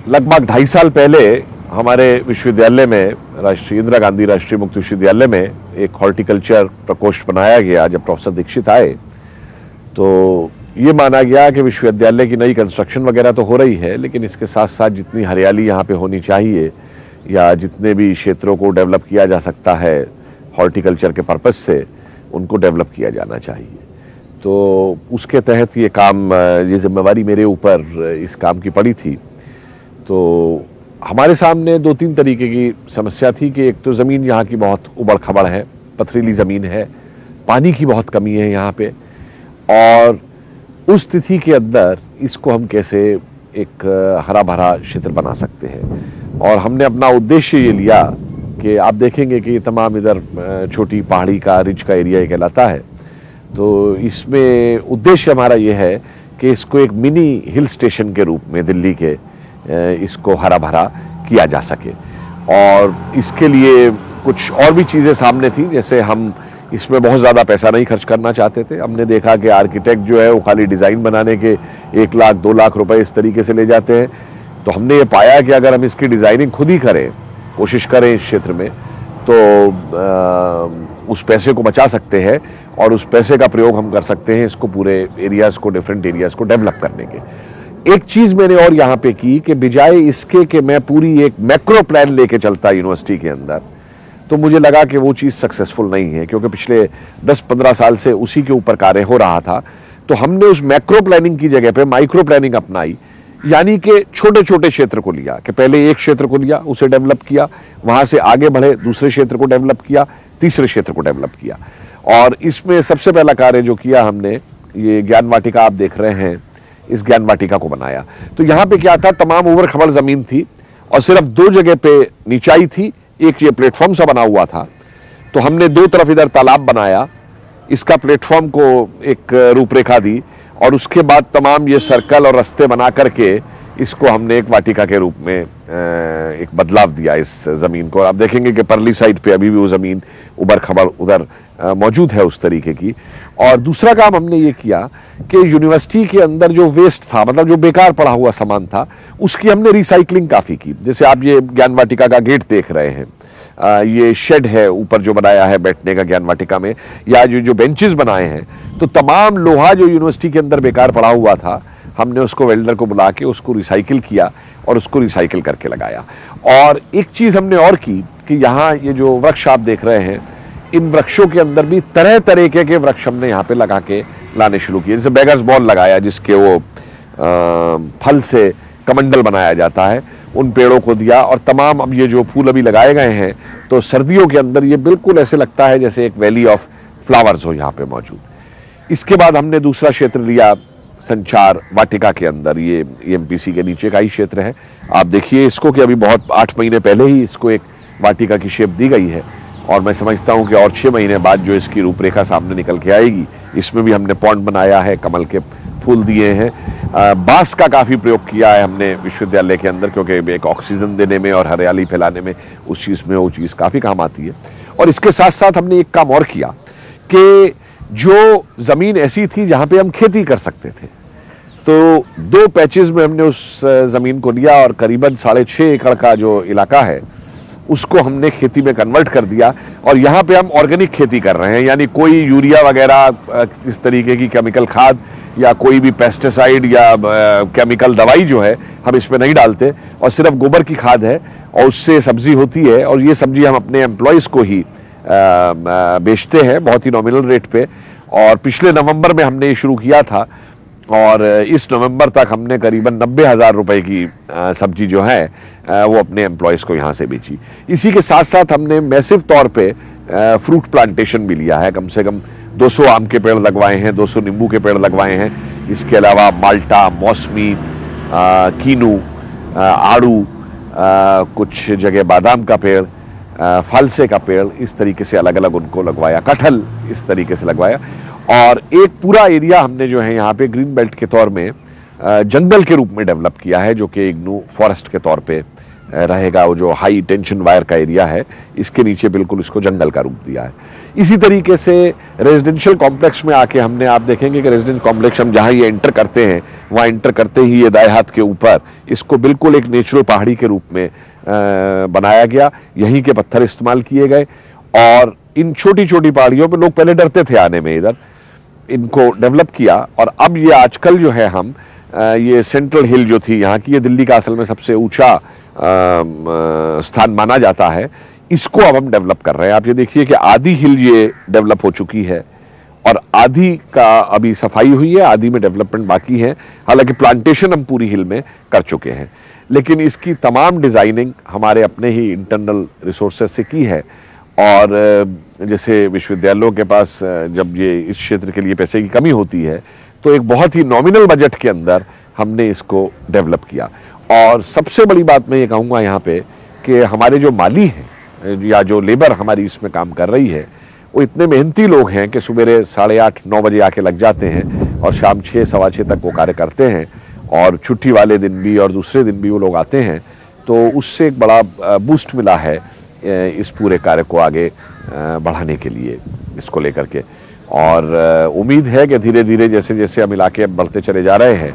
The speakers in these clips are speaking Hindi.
लगभग 2.5 साल पहले हमारे विश्वविद्यालय में, राष्ट्रीय इंदिरा गांधी राष्ट्रीय मुक्त विश्वविद्यालय में एक हॉर्टिकल्चर प्रकोष्ठ बनाया गया। जब प्रोफेसर दीक्षित आए तो ये माना गया कि विश्वविद्यालय की नई कंस्ट्रक्शन वगैरह तो हो रही है, लेकिन इसके साथ साथ जितनी हरियाली यहाँ पे होनी चाहिए या जितने भी क्षेत्रों को डेवलप किया जा सकता है हॉर्टिकल्चर के पर्पज से, उनको डेवलप किया जाना चाहिए। तो उसके तहत ये काम, ये जिम्मेवारी मेरे ऊपर इस काम की पड़ी थी। तो हमारे सामने 2-3 तरीके की समस्या थी कि एक तो ज़मीन यहाँ की बहुत उबड़ खबड़ है, पथरीली ज़मीन है, पानी की बहुत कमी है यहाँ पे, और उस स्थिति के अंदर इसको हम कैसे एक हरा भरा क्षेत्र बना सकते हैं। और हमने अपना उद्देश्य ये लिया कि आप देखेंगे कि ये तमाम इधर छोटी पहाड़ी का, रिज का एरिया ये कहलाता है। तो इसमें उद्देश्य हमारा ये है कि इसको एक मिनी हिल स्टेशन के रूप में दिल्ली के इसको हरा भरा किया जा सके। और इसके लिए कुछ और भी चीज़ें सामने थी, जैसे हम इसमें बहुत ज़्यादा पैसा नहीं खर्च करना चाहते थे। हमने देखा कि आर्किटेक्ट जो है वो खाली डिज़ाइन बनाने के 1 लाख 2 लाख रुपए इस तरीके से ले जाते हैं। तो हमने ये पाया कि अगर हम इसकी डिज़ाइनिंग खुद ही करें, कोशिश करें इस क्षेत्र में, तो उस पैसे को बचा सकते हैं और उस पैसे का प्रयोग हम कर सकते हैं इसको पूरे एरियाज़ को, डिफरेंट एरियाज़ को डेवलप करने के। एक चीज मैंने और यहाँ पे की कि बजाय इसके कि मैं पूरी एक मैक्रो प्लान लेके चलता यूनिवर्सिटी के अंदर, तो मुझे लगा कि वो चीज़ सक्सेसफुल नहीं है, क्योंकि पिछले 10-15 साल से उसी के ऊपर कार्य हो रहा था। तो हमने उस मैक्रो प्लानिंग की जगह पे माइक्रो प्लानिंग अपनाई, यानी कि छोटे छोटे क्षेत्र को लिया, कि पहले एक क्षेत्र को लिया, उसे डेवलप किया, वहाँ से आगे बढ़े, दूसरे क्षेत्र को डेवलप किया, तीसरे क्षेत्र को डेवलप किया। और इसमें सबसे पहला कार्य जो किया हमने, ये ज्ञान वाटिका आप देख रहे हैं, इस ज्ञान वाटिका को बनाया। तो यहाँ पे क्या था, तमाम उबड़ खबड़ जमीन थी और सिर्फ 2 जगह पे निचाई थी, एक ये प्लेटफॉर्म सा बना हुआ था। तो हमने 2 तरफ इधर तालाब बनाया, इसका प्लेटफॉर्म को एक रूपरेखा दी और उसके बाद तमाम ये सर्कल और रास्ते बना करके इसको हमने एक वाटिका के रूप में एक बदलाव दिया इस ज़मीन को। और आप देखेंगे कि परली साइड पे अभी भी वो ज़मीन उबड़ खबड़ उधर मौजूद है उस तरीके की। और दूसरा काम हमने ये किया कि यूनिवर्सिटी के अंदर जो वेस्ट था, मतलब जो बेकार पड़ा हुआ सामान था, उसकी हमने रिसाइकलिंग काफ़ी की। जैसे आप ये ज्ञान वाटिका का गेट देख रहे हैं, ये शेड है ऊपर जो बनाया है बैठने का ज्ञान वाटिका में, या जो बेंचेस बनाए हैं, तो तमाम लोहा जो यूनिवर्सिटी के अंदर बेकार पड़ा हुआ था, हमने उसको वेल्डर को बुला के उसको रिसाइकिल किया और उसको रिसाइकिल करके लगाया। और एक चीज़ हमने और की कि यहाँ ये जो वृक्ष आप देख रहे हैं, इन वृक्षों के अंदर भी तरह तरीके के वृक्ष हमने यहाँ पे लगा के लाने शुरू किए। जैसे बेगर्स बॉल लगाया, जिसके वो फल से कमंडल बनाया जाता है, उन पेड़ों को दिया। और तमाम अब ये जो फूल अभी लगाए गए हैं, तो सर्दियों के अंदर ये बिल्कुल ऐसे लगता है जैसे एक वैली ऑफ फ्लावर्स हो यहाँ पे मौजूद। इसके बाद हमने दूसरा क्षेत्र लिया संचार वाटिका के अंदर, ये एमपीसी के नीचे का ही क्षेत्र है। आप देखिए इसको कि अभी बहुत 8 महीने पहले ही इसको एक वाटिका की शेप दी गई है, और मैं समझता हूँ कि और 6 महीने बाद जो इसकी रूपरेखा सामने निकल के आएगी, इसमें भी हमने पॉन्ड बनाया है, कमल के फूल दिए हैं। बांस का काफ़ी प्रयोग किया है हमने विश्वविद्यालय के अंदर, क्योंकि एक ऑक्सीजन देने में और हरियाली फैलाने में उस चीज़ में वो चीज़ काफ़ी काम आती है। और इसके साथ साथ हमने एक काम और किया कि जो ज़मीन ऐसी थी जहाँ पे हम खेती कर सकते थे, तो 2 पैचेस में हमने उस ज़मीन को लिया और करीबन 6.5 एकड़ का जो इलाका है उसको हमने खेती में कन्वर्ट कर दिया। और यहाँ पे हम ऑर्गेनिक खेती कर रहे हैं, यानी कोई यूरिया वगैरह इस तरीके की केमिकल खाद या कोई भी पेस्टिसाइड या केमिकल दवाई जो है हम इसमें नहीं डालते, और सिर्फ गोबर की खाद है और उससे सब्जी होती है। और ये सब्जी हम अपने एम्प्लॉयज़ को ही बेचते हैं बहुत ही नॉमिनल रेट पे। और पिछले नवंबर में हमने ये शुरू किया था और इस नवंबर तक हमने करीबन 90,000 रुपए की सब्जी जो है वो अपने एम्प्लॉयज़ को यहाँ से बेची। इसी के साथ साथ हमने मैसिव तौर पे फ्रूट प्लांटेशन भी लिया है, कम से कम 200 आम के पेड़ लगवाए हैं, 200 नींबू के पेड़ लगवाए हैं। इसके अलावा माल्टा, मौसमी, कीनू, आड़ू, कुछ जगह बादाम का पेड़, फालसे का पेड़, इस तरीके से अलग अलग उनको लगवाया, कटहल इस तरीके से लगवाया। और एक पूरा एरिया हमने जो है यहाँ पे ग्रीन बेल्ट के तौर में जंगल के रूप में डेवलप किया है, जो कि इग्नू फॉरेस्ट के तौर पे रहेगा। वो जो हाई टेंशन वायर का एरिया है, इसके नीचे बिल्कुल इसको जंगल का रूप दिया है। इसी तरीके से रेजिडेंशियल कॉम्प्लेक्स में आके हमने, आप देखेंगे कि रेजिडेंशियल कॉम्प्लेक्स हम जहाँ ये एंटर करते हैं, वहाँ एंटर करते ही ये दाएं हाथ के ऊपर इसको बिल्कुल एक नेचुरल पहाड़ी के रूप में बनाया गया। यहीं के पत्थर इस्तेमाल किए गए और इन छोटी छोटी पहाड़ियों पे लोग पहले डरते थे आने में, इधर इनको डेवलप किया। और अब ये आजकल जो है हम ये सेंट्रल हिल जो थी यहाँ की, ये दिल्ली का असल में सबसे ऊंचा स्थान माना जाता है, इसको अब हम डेवलप कर रहे हैं। आप ये देखिए कि आधी हिल ये डेवलप हो चुकी है और आधी का अभी सफाई हुई है, आधी में डेवलपमेंट बाकी है। हालांकि प्लांटेशन हम पूरी हिल में कर चुके हैं, लेकिन इसकी तमाम डिज़ाइनिंग हमारे अपने ही इंटरनल रिसोर्सेज से की है। और जैसे विश्वविद्यालयों के पास जब ये इस क्षेत्र के लिए पैसे की कमी होती है, तो एक बहुत ही नॉमिनल बजट के अंदर हमने इसको डेवलप किया। और सबसे बड़ी बात मैं ये कहूँगा यहाँ पे कि हमारे जो माली हैं या जो लेबर हमारी इसमें काम कर रही है, वो इतने मेहनती लोग हैं कि सुबह 8:30-9 बजे आके लग जाते हैं और शाम 6 सवा 6 तक वो कार्य करते हैं। और छुट्टी वाले दिन भी और दूसरे दिन भी वो लोग आते हैं, तो उससे एक बड़ा बूस्ट मिला है इस पूरे कार्य को आगे बढ़ाने के लिए, इसको लेकर के। और उम्मीद है कि धीरे धीरे जैसे जैसे हम इलाके बढ़ते चले जा रहे हैं,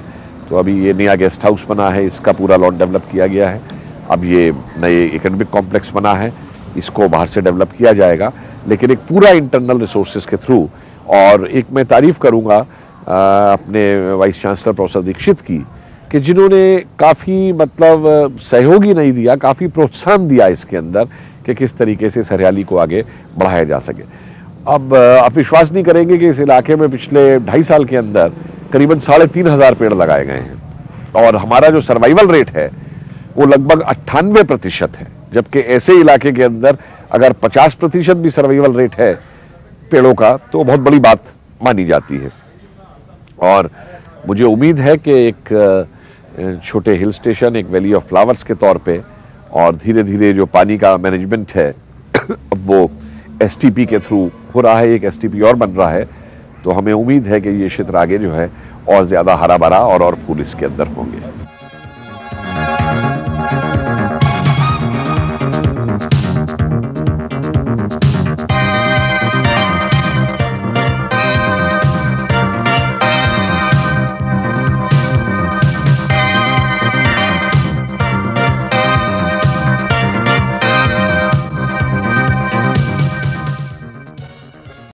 तो अभी ये नया गेस्ट हाउस बना है, इसका पूरा लॉन डेवलप किया गया है। अब ये नए एकेडमिक कॉम्प्लेक्स बना है, इसको बाहर से डेवलप किया जाएगा, लेकिन एक पूरा इंटरनल रिसोर्सेज के थ्रू। और एक मैं तारीफ करूँगा अपने वाइस चांसलर प्रोफेसर दीक्षित की, कि जिन्होंने काफ़ी मतलब सहयोग ही नहीं दिया, काफ़ी प्रोत्साहन दिया इसके अंदर कि किस तरीके से इस हरियाली को आगे बढ़ाया जा सके। अब आप विश्वास नहीं करेंगे कि इस इलाके में पिछले 2.5 साल के अंदर करीबन 3,500 पेड़ लगाए गए हैं और हमारा जो सर्वाइवल रेट है वो लगभग 98% है। जबकि ऐसे इलाके के अंदर अगर 50% भी सर्वाइवल रेट है पेड़ों का, तो बहुत बड़ी बात मानी जाती है। और मुझे उम्मीद है कि एक छोटे हिल स्टेशन, एक वैली ऑफ फ्लावर्स के तौर पे, और धीरे धीरे जो पानी का मैनेजमेंट है वो एसटीपी के थ्रू हो रहा है, एक एसटीपी और बन रहा है, तो हमें उम्मीद है कि ये क्षेत्र आगे जो है और ज़्यादा हरा भरा और फूल इसके अंदर होंगे।